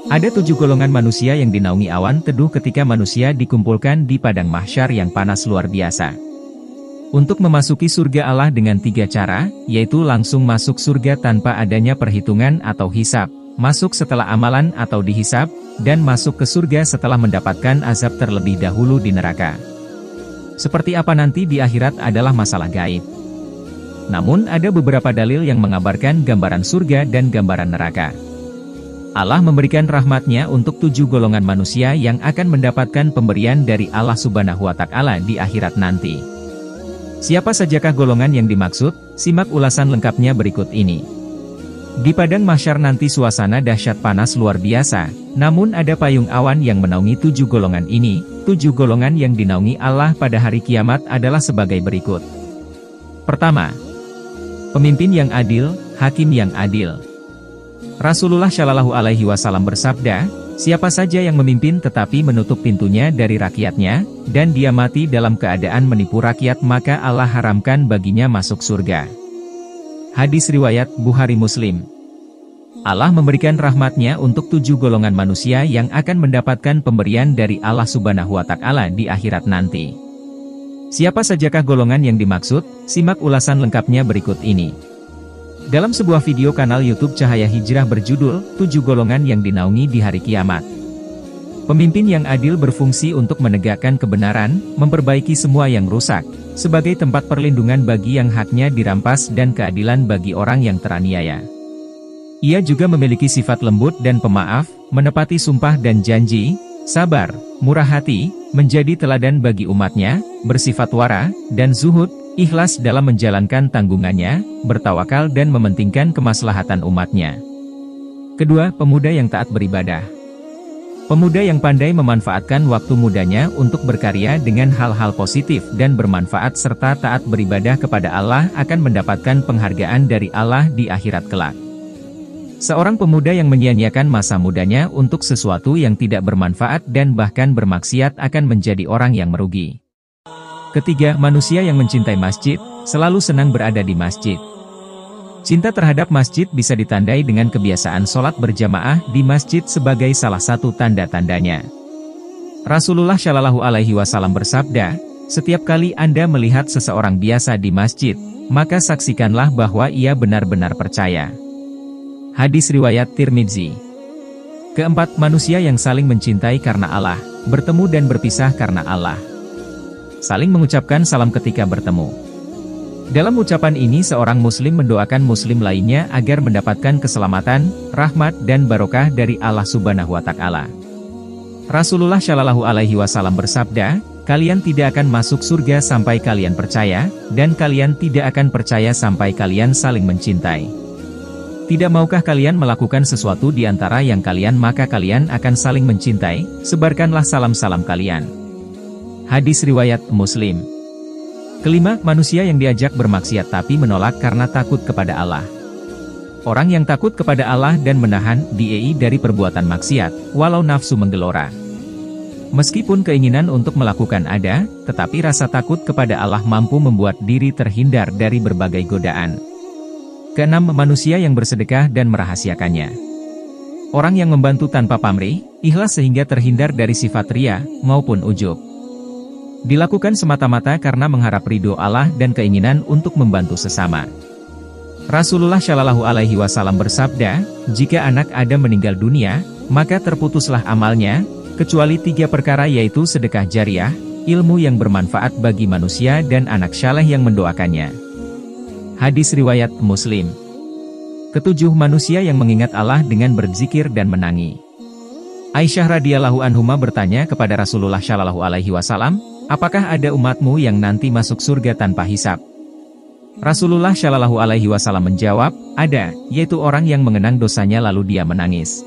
Ada 7 golongan manusia yang dinaungi awan teduh ketika manusia dikumpulkan di padang mahsyar yang panas luar biasa. Untuk memasuki surga Allah dengan 3 cara, yaitu langsung masuk surga tanpa adanya perhitungan atau hisab, masuk setelah amalan atau dihisab, dan masuk ke surga setelah mendapatkan azab terlebih dahulu di neraka. Seperti apa nanti di akhirat adalah masalah gaib. Namun ada beberapa dalil yang mengabarkan gambaran surga dan gambaran neraka. Allah memberikan rahmat-Nya untuk 7 golongan manusia yang akan mendapatkan pemberian dari Allah Subhanahu wa Ta'ala di akhirat nanti. Siapa sajakah golongan yang dimaksud? Simak ulasan lengkapnya berikut ini. Di padang mahsyar nanti suasana dahsyat panas luar biasa, namun ada payung awan yang menaungi 7 golongan ini. 7 golongan yang dinaungi Allah pada hari kiamat adalah sebagai berikut. Pertama, pemimpin yang adil, hakim yang adil. Rasulullah Shallallahu Alaihi Wasallam bersabda, siapa saja yang memimpin tetapi menutup pintunya dari rakyatnya, dan dia mati dalam keadaan menipu rakyat maka Allah haramkan baginya masuk surga. Hadis riwayat Bukhari Muslim. Allah memberikan rahmat-Nya untuk 7 golongan manusia yang akan mendapatkan pemberian dari Allah Subhanahu wa Ta'ala di akhirat nanti. Siapa sajakah golongan yang dimaksud? Simak ulasan lengkapnya berikut ini. Dalam sebuah video kanal YouTube Cahaya Hijrah berjudul, 7 golongan yang dinaungi di hari kiamat. Pemimpin yang adil berfungsi untuk menegakkan kebenaran, memperbaiki semua yang rusak, sebagai tempat perlindungan bagi yang haknya dirampas dan keadilan bagi orang yang teraniaya. Ia juga memiliki sifat lembut dan pemaaf, menepati sumpah dan janji, sabar, murah hati, menjadi teladan bagi umatnya, bersifat wara, dan zuhud, ikhlas dalam menjalankan tanggungannya, bertawakal dan mementingkan kemaslahatan umatnya. Kedua, pemuda yang taat beribadah. Pemuda yang pandai memanfaatkan waktu mudanya untuk berkarya dengan hal-hal positif dan bermanfaat serta taat beribadah kepada Allah akan mendapatkan penghargaan dari Allah di akhirat kelak. Seorang pemuda yang menyia-nyiakan masa mudanya untuk sesuatu yang tidak bermanfaat dan bahkan bermaksiat akan menjadi orang yang merugi. Ketiga, manusia yang mencintai masjid, selalu senang berada di masjid. Cinta terhadap masjid bisa ditandai dengan kebiasaan sholat berjamaah di masjid sebagai salah satu tanda-tandanya. Rasulullah Shallallahu Alaihi Wasallam bersabda, setiap kali Anda melihat seseorang biasa di masjid, maka saksikanlah bahwa ia benar-benar percaya. Hadis riwayat Tirmidzi. Keempat, manusia yang saling mencintai karena Allah, bertemu dan berpisah karena Allah. Saling mengucapkan salam ketika bertemu. Dalam ucapan ini seorang muslim mendoakan muslim lainnya agar mendapatkan keselamatan, rahmat dan barokah dari Allah Subhanahu wa Ta'ala. Rasulullah Shallallahu Alaihi Wasallam bersabda, kalian tidak akan masuk surga sampai kalian percaya, dan kalian tidak akan percaya sampai kalian saling mencintai. Tidak maukah kalian melakukan sesuatu di antara yang kalian maka kalian akan saling mencintai, sebarkanlah salam-salam kalian. Hadis riwayat Muslim. Kelima, manusia yang diajak bermaksiat tapi menolak karena takut kepada Allah. Orang yang takut kepada Allah dan menahan diri dari perbuatan maksiat, walau nafsu menggelora. Meskipun keinginan untuk melakukan ada, tetapi rasa takut kepada Allah mampu membuat diri terhindar dari berbagai godaan. Keenam, manusia yang bersedekah dan merahasiakannya. Orang yang membantu tanpa pamrih, ikhlas sehingga terhindar dari sifat riya maupun ujub. Dilakukan semata-mata karena mengharap ridho Allah dan keinginan untuk membantu sesama. Rasulullah Shallallahu Alaihi Wasallam bersabda, jika anak Adam meninggal dunia, maka terputuslah amalnya, kecuali 3 perkara yaitu sedekah jariah, ilmu yang bermanfaat bagi manusia dan anak saleh yang mendoakannya. Hadis riwayat Muslim. Ketujuh, manusia yang mengingat Allah dengan berzikir dan menangi. Aisyah radhiyallahu anhuma bertanya kepada Rasulullah Shallallahu Alaihi Wasallam, apakah ada umatmu yang nanti masuk surga tanpa hisab? Rasulullah Shallallahu Alaihi Wasallam menjawab, ada, yaitu orang yang mengenang dosanya lalu dia menangis.